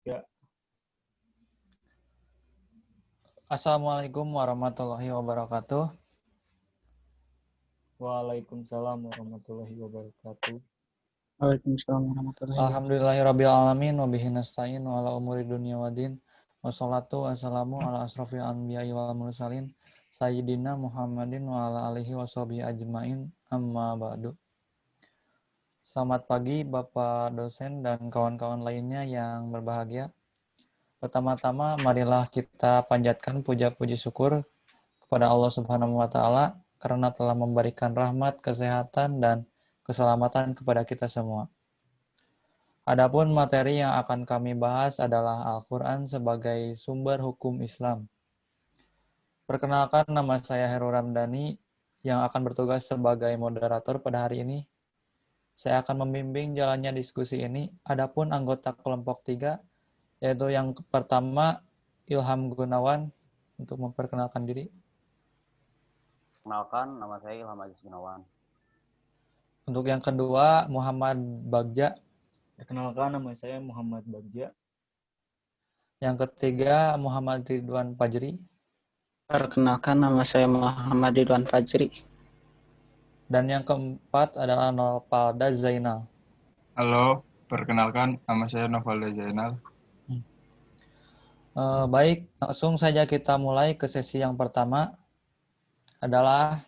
Ya, Assalamualaikum warahmatullahi wabarakatuh. Waalaikumsalam warahmatullahi wabarakatuh. Waalaikumsalam warahmatullahi wabarakatuh. Alhamdulillahirabbil alamin wa bihi nasta'in wa ala umuri dunya waddin. Wassalatu wassalamu ala asrofil anbiya'i wal mursalin sayyidina Muhammadin wa ala alihi washabihi ajmain amma ba'du. Selamat pagi Bapak dosen dan kawan-kawan lainnya yang berbahagia. Pertama-tama marilah kita panjatkan puja-puji syukur kepada Allah Subhanahu wa taala karena telah memberikan rahmat, kesehatan dan keselamatan kepada kita semua. Adapun materi yang akan kami bahas adalah Al-Quran sebagai sumber hukum Islam. Perkenalkan, nama saya Heru Ramdhani yang akan bertugas sebagai moderator pada hari ini. Saya akan membimbing jalannya diskusi ini. Adapun anggota kelompok 3, yaitu yang pertama Ilham Gunawan untuk memperkenalkan diri. Kenalkan, nama saya Ilham Aziz Gunawan. Untuk yang kedua Muhammad Bagja. Perkenalkan, nama saya Muhammad Bagja. Yang ketiga Muhammad Ridwan Fajri. Perkenalkan, nama saya Muhammad Ridwan Fajri. Dan yang keempat adalah Nopalda Zainal. Halo, perkenalkan nama saya Novalda Zainal. Baik, langsung saja kita mulai ke sesi yang pertama adalah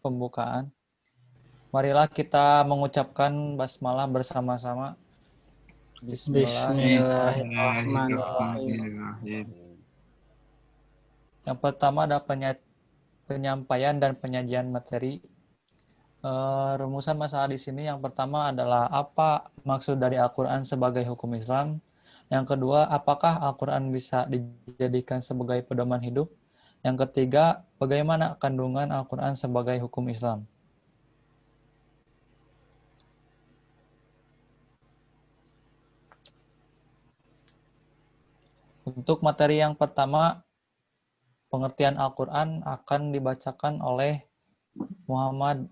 pembukaan. Marilah kita mengucapkan basmalah bersama-sama. Bismillahirrahmanirrahim. Yang pertama ada penyampaian dan penyajian materi. Rumusan masalah di sini yang pertama adalah apa maksud dari Al-Quran sebagai hukum Islam. Yang kedua, apakah Al-Quran bisa dijadikan sebagai pedoman hidup? Yang ketiga, bagaimana kandungan Al-Quran sebagai hukum Islam? Untuk materi yang pertama, pengertian Al-Quran akan dibacakan oleh Muhammad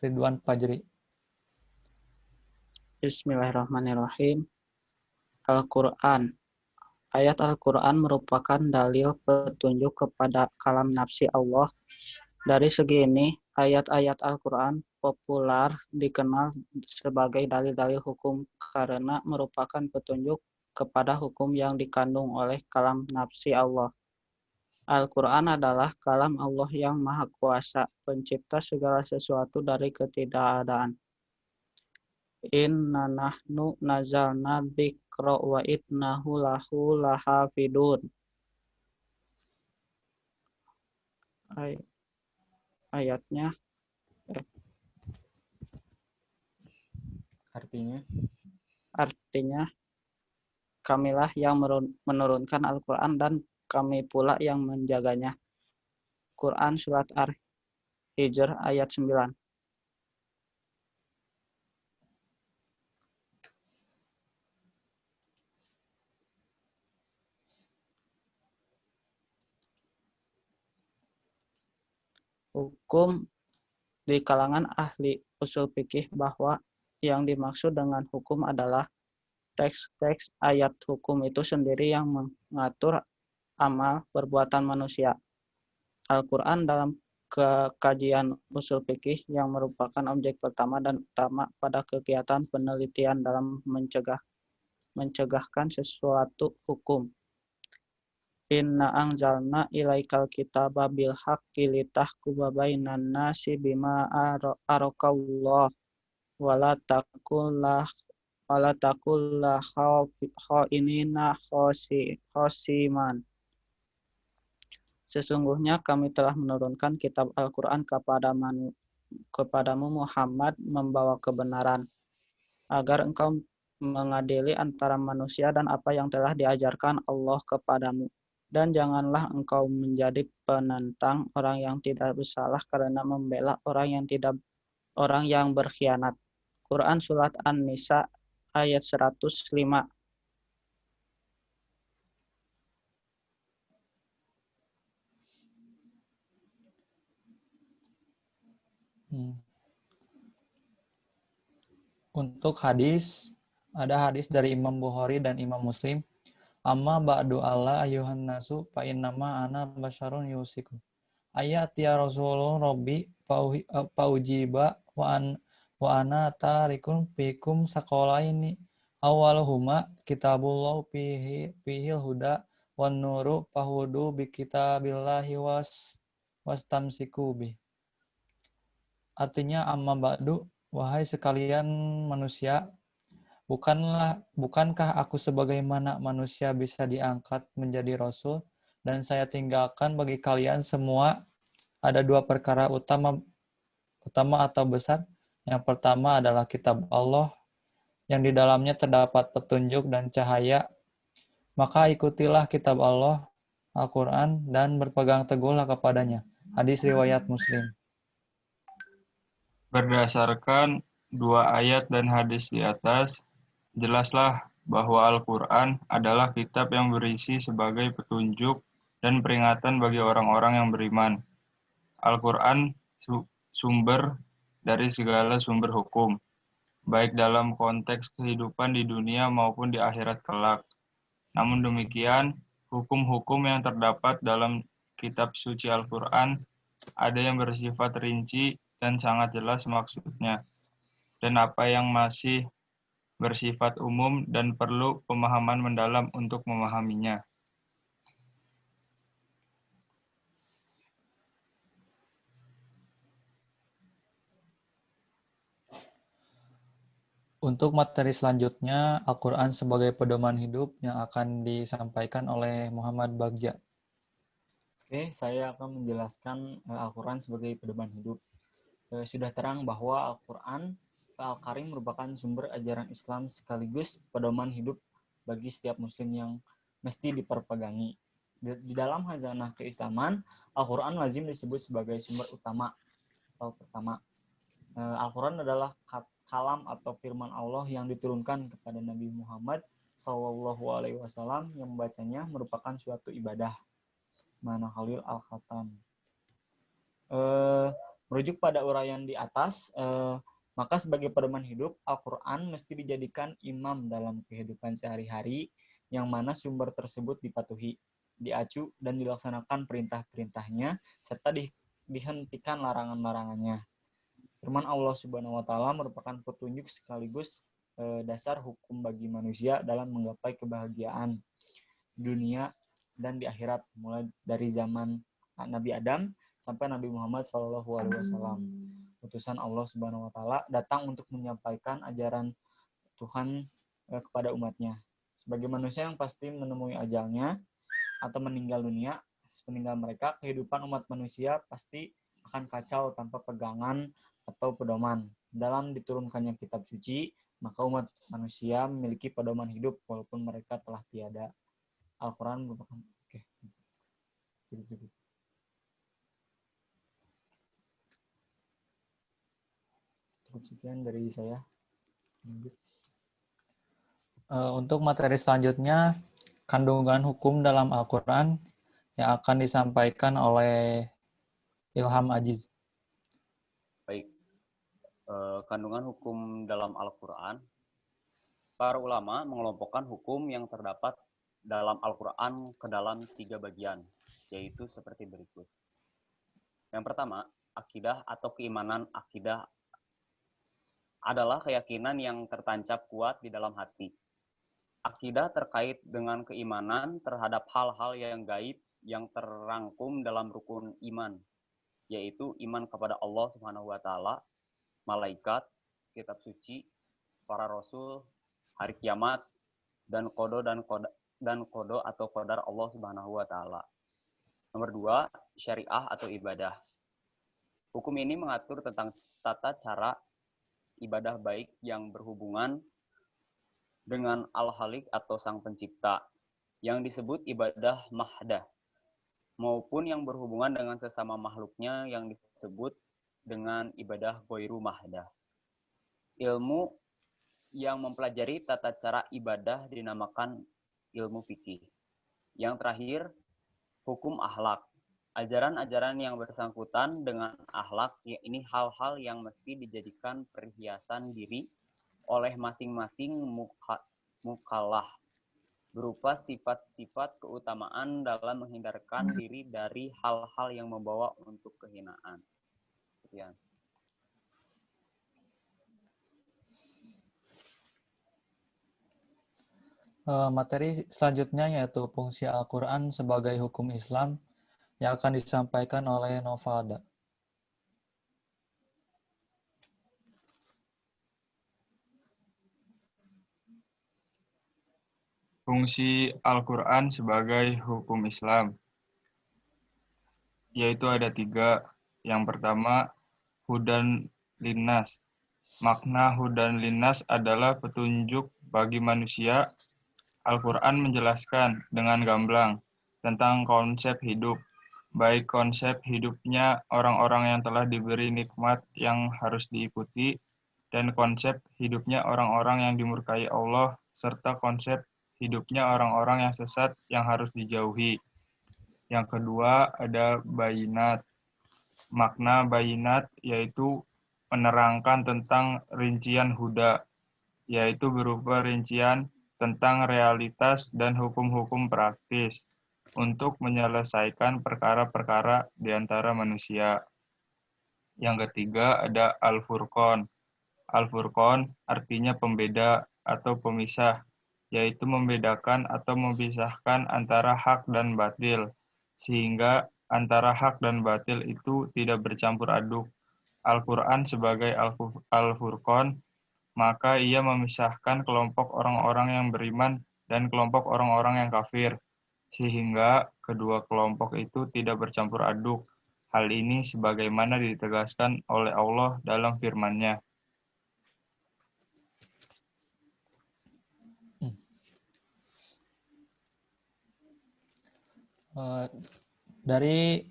Ridwan Fajri. Bismillahirrahmanirrahim. Al-Quran. Ayat Al-Quran merupakan dalil petunjuk kepada kalam nafsi Allah. Dari segi ini, ayat-ayat Al-Quran populer dikenal sebagai dalil-dalil hukum karena merupakan petunjuk kepada hukum yang dikandung oleh kalam nafsi Allah. Al-Quran adalah kalam Allah yang Maha Kuasa, pencipta segala sesuatu dari ketidakadaan. Inna nahnu nazalna dzikra wa innahu lahu lahafidun. Ayatnya artinya kamilah yang menurunkan Al-Quran dan kami pula yang menjaganya. Quran Surat Ar-Hijr ayat 9. Hukum di kalangan ahli usul fikih bahwa yang dimaksud dengan hukum adalah teks-teks ayat hukum itu sendiri yang mengatur amal perbuatan manusia. Al-Quran dalam kajian usul fikih yang merupakan objek pertama dan utama pada kegiatan penelitian dalam mencegahkan sesuatu hukum. Inna anzalna ilaikal kitaba bil haqqi litahkuma bainan nasi bima arakallah wala takullah khainina khosiman. Sesungguhnya kami telah menurunkan kitab Al-Quran kepadamu Muhammad membawa kebenaran, agar engkau mengadili antara manusia dan apa yang telah diajarkan Allah kepadamu. Dan janganlah engkau menjadi penentang orang yang tidak bersalah karena membela orang yang berkhianat. Quran Surat An-Nisa ayat 105. Untuk hadis, ada hadis dari Imam Bukhari dan Imam Muslim. Amma ba'du Allah ayuhan nasu fa innama ana basyarun yusiku. Ayat ya Rasulullah Rabbi paujiba wa ana tarikun fikum sakolaini. Awaluhuma kitabullah fihil huda wan nuru fahudu bi kitabillahi wastamsiku bih. Artinya amma ba'du, wahai sekalian manusia, bukankah aku sebagaimana manusia bisa diangkat menjadi rasul, dan saya tinggalkan bagi kalian semua ada dua perkara utama atau besar. Yang pertama adalah kitab Allah, yang di dalamnya terdapat petunjuk dan cahaya. Maka ikutilah kitab Allah, Al-Quran, dan berpegang teguhlah kepadanya. Hadis riwayat Muslim. Berdasarkan dua ayat dan hadis di atas, jelaslah bahwa Al-Quran adalah kitab yang berisi sebagai petunjuk dan peringatan bagi orang-orang yang beriman. Al-Quran sumber dari segala sumber hukum, baik dalam konteks kehidupan di dunia maupun di akhirat kelak. Namun demikian, hukum-hukum yang terdapat dalam kitab suci Al-Quran ada yang bersifat rinci dan sangat jelas maksudnya, dan apa yang masih bersifat umum dan perlu pemahaman mendalam untuk memahaminya. Untuk materi selanjutnya, Al-Quran sebagai pedoman hidup yang akan disampaikan oleh Muhammad Bagja. Oke, saya akan menjelaskan Al-Quran sebagai pedoman hidup. Sudah terang bahwa Al-Quran Al-Karim merupakan sumber ajaran Islam sekaligus pedoman hidup bagi setiap muslim yang mesti diperpegangi. Di dalam khazanah keislaman, Al-Quran lazim disebut sebagai sumber utama atau pertama. Al-Quran adalah kalam atau firman Allah yang diturunkan kepada Nabi Muhammad SAW yang membacanya merupakan suatu ibadah. Mana Khalil Al-Khatam. Merujuk pada uraian di atas, maka sebagai pedoman hidup, Al-Quran mesti dijadikan imam dalam kehidupan sehari-hari, yang mana sumber tersebut dipatuhi, diacu, dan dilaksanakan perintah-perintahnya, serta dihentikan larangan-larangannya. Firman Allah Subhanahu wa Ta'ala merupakan petunjuk sekaligus dasar hukum bagi manusia dalam menggapai kebahagiaan dunia dan di akhirat, mulai dari zaman Nabi Adam sampai Nabi Muhammad SAW. Utusan Allah Subhanahu wa Ta'ala datang untuk menyampaikan ajaran Tuhan kepada umatnya. Sebagai manusia yang pasti menemui ajalnya atau meninggal dunia, sepeninggal mereka, kehidupan umat manusia pasti akan kacau tanpa pegangan atau pedoman. Dalam diturunkannya kitab suci, maka umat manusia memiliki pedoman hidup walaupun mereka telah tiada. Al-Quran merupakan cukup sekian dari saya. Untuk materi selanjutnya, kandungan hukum dalam Al-Quran yang akan disampaikan oleh Ilham Aziz. Baik, kandungan hukum dalam Al-Quran. Para ulama mengelompokkan hukum yang terdapat dalam Al-Quran ke dalam 3 bagian, yaitu seperti berikut. Yang pertama, akidah atau keimanan. Akidah adalah keyakinan yang tertancap kuat di dalam hati. Akidah terkait dengan keimanan terhadap hal-hal yang gaib yang terrangkum dalam rukun iman, yaitu iman kepada Allah Subhanahu wa Ta'ala, malaikat, kitab suci, para rasul, hari kiamat, dan kodo atau qadar Allah Subhanahu wa Ta'ala. Nomor 2, syariah atau ibadah. Hukum ini mengatur tentang tata cara ibadah baik yang berhubungan dengan Al-Khaliq atau Sang Pencipta, yang disebut ibadah mahdah, maupun yang berhubungan dengan sesama makhluknya yang disebut dengan ibadah ghairu mahdah. Ilmu yang mempelajari tata cara ibadah dinamakan ilmu fikih. Yang terakhir, hukum akhlak. Ajaran-ajaran yang bersangkutan dengan akhlak, ini hal-hal yang mesti dijadikan perhiasan diri oleh masing-masing mukallaf berupa sifat-sifat keutamaan dalam menghindarkan diri dari hal-hal yang membawa untuk kehinaan. Sekian. Materi selanjutnya yaitu fungsi Al-Quran sebagai hukum Islam yang akan disampaikan oleh Novada. Fungsi Al-Quran sebagai hukum Islam, yaitu ada 3. Yang pertama, hudan linnas. Makna hudan linnas adalah petunjuk bagi manusia. Al-Quran menjelaskan dengan gamblang tentang konsep hidup, baik konsep hidupnya orang-orang yang telah diberi nikmat yang harus diikuti, dan konsep hidupnya orang-orang yang dimurkai Allah, serta konsep hidupnya orang-orang yang sesat yang harus dijauhi. Yang kedua ada bayinat. Makna bayinat yaitu menerangkan tentang rincian huda, yaitu berupa rincian tentang realitas dan hukum-hukum praktis untuk menyelesaikan perkara-perkara di antara manusia. Yang ketiga ada Al-Furqan. Al-Furqan artinya pembeda atau pemisah, yaitu membedakan atau memisahkan antara hak dan batil, sehingga antara hak dan batil itu tidak bercampur aduk. Al-Quran sebagai Al-Furqan, maka ia memisahkan kelompok orang-orang yang beriman dan kelompok orang-orang yang kafir, sehingga kedua kelompok itu tidak bercampur aduk. Hal ini sebagaimana ditegaskan oleh Allah dalam firman-Nya. Dari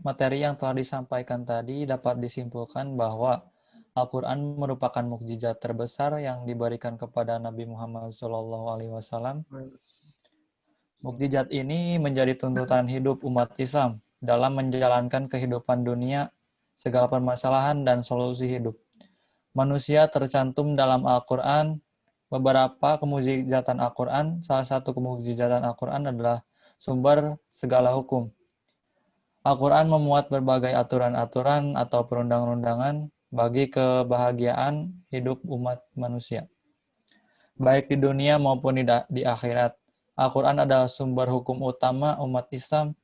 materi yang telah disampaikan tadi dapat disimpulkan bahwa Al-Quran merupakan mukjizat terbesar yang diberikan kepada Nabi Muhammad SAW. Mukjizat ini menjadi tuntutan hidup umat Islam dalam menjalankan kehidupan dunia, segala permasalahan dan solusi hidup. Manusia tercantum dalam Al-Quran. Beberapa kemukjizatan Al-Quran, salah satu kemukjizatan Al-Quran adalah sumber segala hukum. Al-Quran memuat berbagai aturan-aturan atau perundang-undangan bagi kebahagiaan hidup umat manusia, baik di dunia maupun di akhirat. Al-Quran adalah sumber hukum utama umat Islam.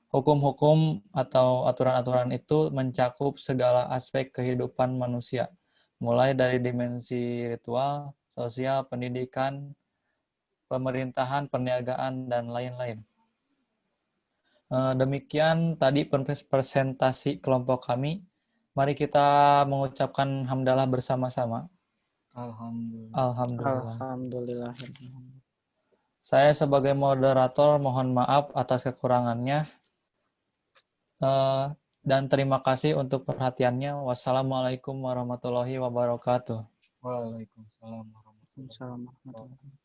Hukum-hukum atau aturan-aturan itu mencakup segala aspek kehidupan manusia, mulai dari dimensi ritual, sosial, pendidikan, pemerintahan, perniagaan, dan lain-lain. Demikian tadi presentasi kelompok kami. Mari kita mengucapkan hamdalah bersama-sama. Alhamdulillah. Alhamdulillah. Saya sebagai moderator mohon maaf atas kekurangannya. Dan terima kasih untuk perhatiannya. Wassalamualaikum warahmatullahi wabarakatuh. Waalaikumsalam warahmatullahi wabarakatuh. Waalaikumsalam warahmatullahi wabarakatuh.